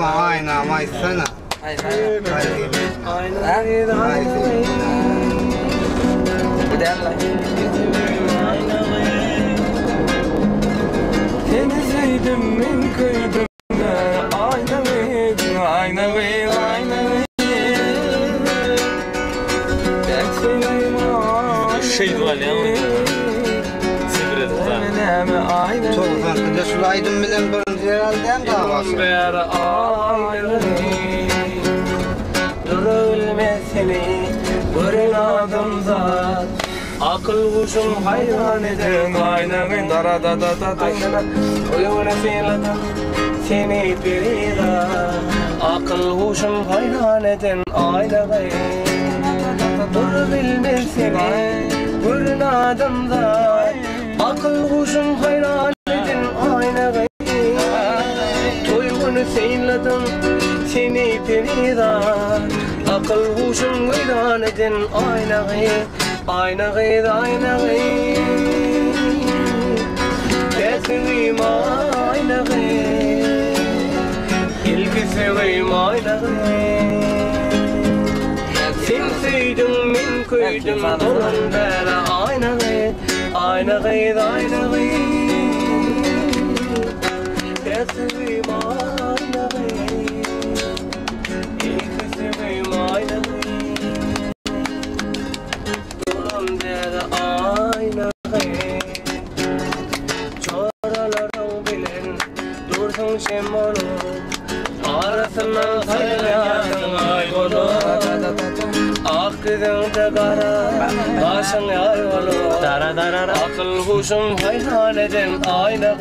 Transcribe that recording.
Ayna maysana. Ayna. Seni sevdim min kıydım ayna şey dual ya. Çok farklı. Şu aydın bilen birinci herhalde davası. Durulmesini görün adımda akıl kuşum hayran eden aynamın dara da da da da uyuna seyladan seni birida akıl kuşum hayran eden aynamın dur bilmesini görün adımda akıl kuşum hayran eden aynamın uyuna seyladan seni birida akıl kuşum hayran eden aynamın Ayna gıydı Kesmeyim ayna gıydı İlkisi gıyım ayna gıydı Sen seydin min köydüm Dolan bera ayna gıydı Ayna gıydı Kesmeyim ayna gıydı İlkisi gıyım ayna gıydı ayna çoralarım bilen dursun şemonu arasından sayılayasın ay bolu akıdın da kara başın ay bolu akıl kuşum hayran eden ayna